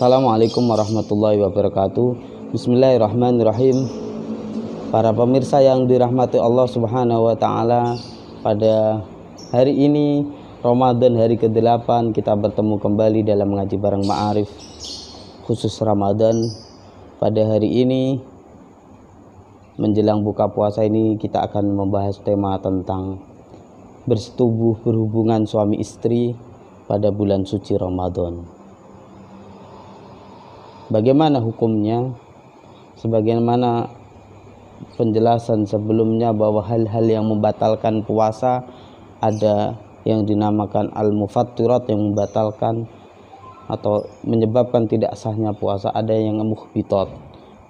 Assalamualaikum warahmatullahi wabarakatuh. Bismillahirrahmanirrahim. Para pemirsa yang dirahmati Allah Subhanahu wa taala, pada hari ini Ramadan hari ke-8 kita bertemu kembali dalam mengaji bareng Ma'arif khusus Ramadan. Pada hari ini menjelang buka puasa ini kita akan membahas tema tentang bersetubuh berhubungan suami istri pada bulan suci Ramadan. Bagaimana hukumnya? Sebagaimana penjelasan sebelumnya bahwa hal-hal yang membatalkan puasa ada yang dinamakan al-mufattirat yang membatalkan atau menyebabkan tidak sahnya puasa, ada yang muhbitat.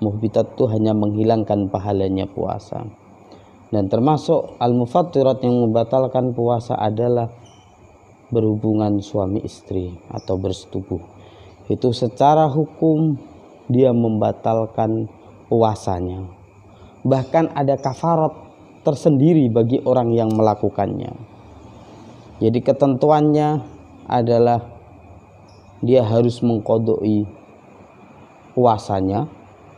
Muhbitat itu hanya menghilangkan pahalanya puasa. Dan termasuk al-mufattirat yang membatalkan puasa adalah berhubungan suami istri atau bersetubuh. Itu secara hukum dia membatalkan puasanya. Bahkan ada kafarat tersendiri bagi orang yang melakukannya. Jadi ketentuannya adalah dia harus mengqodoi puasanya,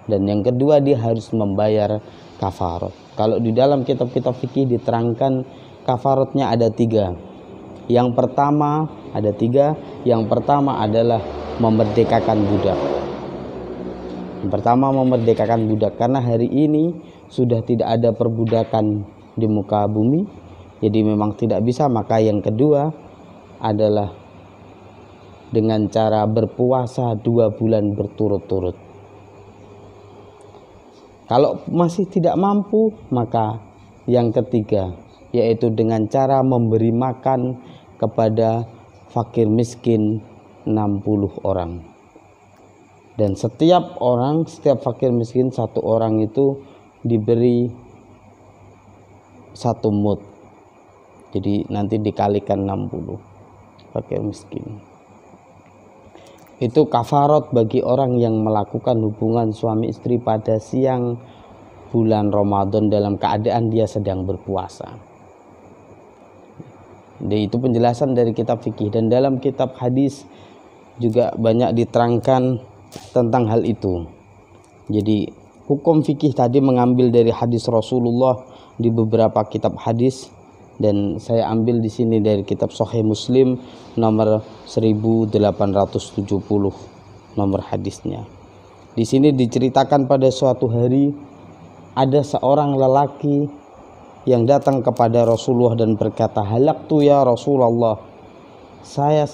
dan yang kedua dia harus membayar kafarat. Kalau di dalam kitab-kitab fikih diterangkan kafaratnya ada 3. Yang pertama ada 3. Yang pertama adalah memerdekakan budak. Yang pertama memerdekakan budak, karena hari ini sudah tidak ada perbudakan di muka bumi, jadi memang tidak bisa. Maka yang kedua adalah dengan cara berpuasa 2 bulan berturut-turut. Kalau masih tidak mampu, maka yang ketiga yaitu dengan cara memberi makan kepada fakir miskin 60 orang. Dan setiap fakir miskin 1 orang itu diberi 1 mud. Jadi nanti dikalikan 60 fakir miskin. Itu kafarat bagi orang yang melakukan hubungan suami istri pada siang bulan Ramadan dalam keadaan dia sedang berpuasa. Jadi itu penjelasan dari kitab fikih, dan dalam kitab hadis juga banyak diterangkan tentang hal itu. Jadi hukum fikih tadi mengambil dari hadis Rasulullah di beberapa kitab hadis, dan saya ambil di sini dari kitab Sahih Muslim nomor 1870 nomor hadisnya. Di sini diceritakan pada suatu hari ada seorang lelaki yang datang kepada Rasulullah dan berkata, "Halaktu ya Rasulullah, saya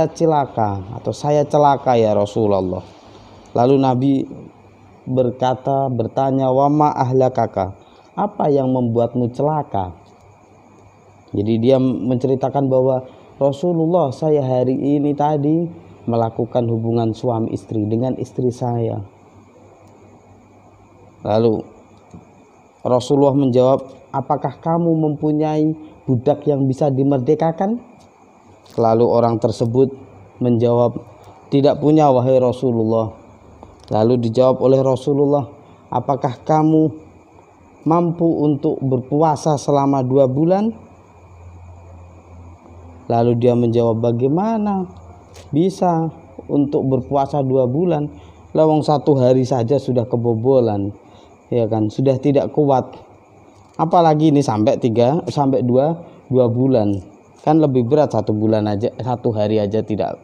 celaka ya Rasulullah." Lalu Nabi bertanya, "Wa ma ahlakaka?" Apa yang membuatmu celaka? Jadi dia menceritakan bahwa, "Rasulullah, saya hari ini tadi melakukan hubungan suami istri dengan istri saya." Lalu Rasulullah menjawab, "Apakah kamu mempunyai budak yang bisa dimerdekakan?" Lalu orang tersebut menjawab, "Tidak punya wahai Rasulullah." Lalu dijawab oleh Rasulullah, "Apakah kamu mampu untuk berpuasa selama 2 bulan?" Lalu dia menjawab, "Bagaimana bisa untuk berpuasa 2 bulan? Lawang 1 hari saja sudah kebobolan, ya kan, sudah tidak kuat. Apalagi ini sampai 2 bulan. Kan lebih berat 1 bulan aja, 1 hari aja tidak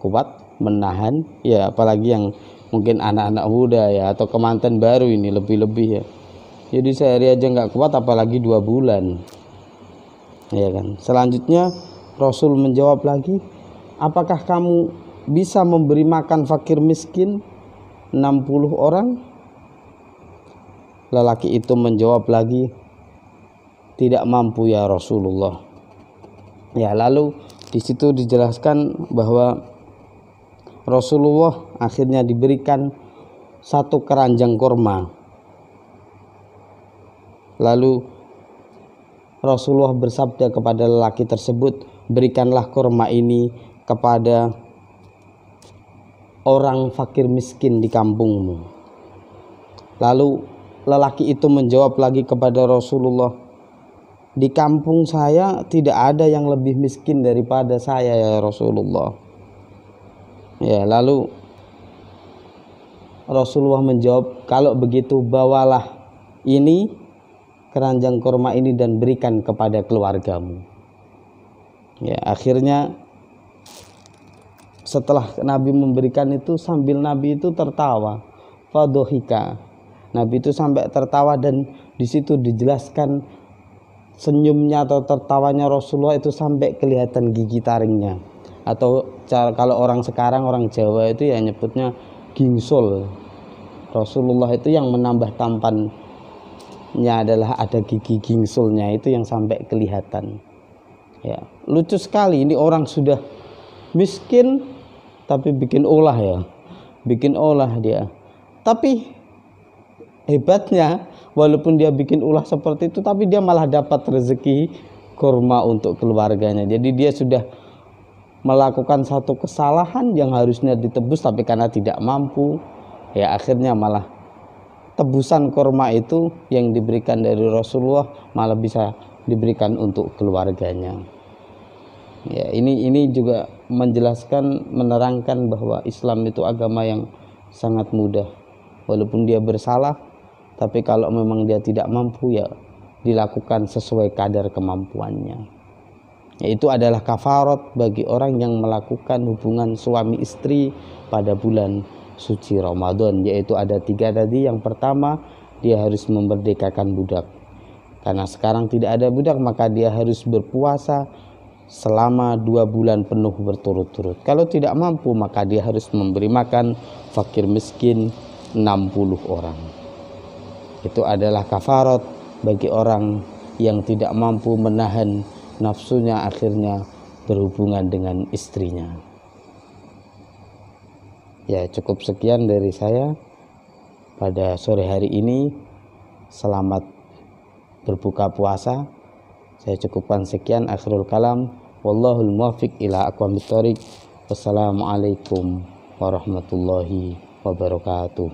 kuat menahan, ya apalagi yang mungkin anak-anak muda ya, atau kemanten baru ini lebih-lebih ya. Jadi sehari aja nggak kuat, apalagi 2 bulan, ya kan." Selanjutnya Rasul menjawab lagi, "Apakah kamu bisa memberi makan fakir miskin 60 orang?" Lelaki itu menjawab lagi, "Tidak mampu ya Rasulullah." Ya, lalu di situ dijelaskan bahwa Rasulullah akhirnya diberikan 1 keranjang kurma. Lalu Rasulullah bersabda kepada lelaki tersebut, "Berikanlah kurma ini kepada orang fakir miskin di kampungmu." Lalu lelaki itu menjawab lagi kepada Rasulullah, "Di kampung saya tidak ada yang lebih miskin daripada saya ya Rasulullah." Ya, lalu Rasulullah menjawab, kalau begitu bawalah ini, keranjang kurma ini, dan berikan kepada keluargamu. Ya, akhirnya setelah Nabi memberikan itu, sambil Nabi itu tertawa, fadohika, Nabi itu sampai tertawa, dan di situ dijelaskan senyumnya atau tertawanya Rasulullah itu sampai kelihatan gigi taringnya, atau kalau orang sekarang, orang Jawa itu ya nyebutnya gingsul. Rasulullah itu yang menambah tampannya adalah ada gigi gingsulnya itu yang sampai kelihatan. Ya, lucu sekali, ini orang sudah miskin tapi bikin olah ya, bikin olah dia. Tapi hebatnya, walaupun dia bikin ulah seperti itu, tapi dia malah dapat rezeki kurma untuk keluarganya. Jadi dia sudah melakukan satu kesalahan yang harusnya ditebus, tapi karena tidak mampu, ya akhirnya malah tebusan kurma itu yang diberikan dari Rasulullah malah bisa diberikan untuk keluarganya. Ya, ini juga menjelaskan, menerangkan bahwa Islam itu agama yang sangat mudah. Walaupun dia bersalah, tapi kalau memang dia tidak mampu, ya dilakukan sesuai kadar kemampuannya. Yaitu adalah kafarat bagi orang yang melakukan hubungan suami istri pada bulan suci Ramadan, yaitu ada 3 tadi. Yang pertama, dia harus memerdekakan budak. Karena sekarang tidak ada budak, maka dia harus berpuasa selama 2 bulan penuh berturut-turut. Kalau tidak mampu, maka dia harus memberi makan fakir miskin 60 orang. Itu adalah kafarat bagi orang yang tidak mampu menahan nafsunya, akhirnya berhubungan dengan istrinya. Ya, cukup sekian dari saya pada sore hari ini. Selamat berbuka puasa. Saya cukupkan sekian, akhirul kalam. Wallahul muwaffiq ila aqwamit thoriq. Wassalamualaikum warahmatullahi wabarakatuh.